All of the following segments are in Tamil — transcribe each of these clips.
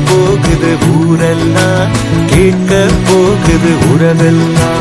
போகுது ஊரெல்லாம், கேட்க போகுது உறவெல்லாம்.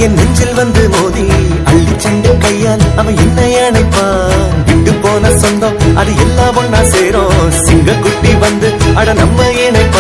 என் நெஞ்சில் வந்து மோதி அள்ளி சென்று கையால் அவன் என்னை அணைப்பான். விட்டு போன சொந்தம் அது எல்லாம் ஒன்னா சேரும். சிங்க குட்டி வந்து அட நம்ம இணைப்பான்.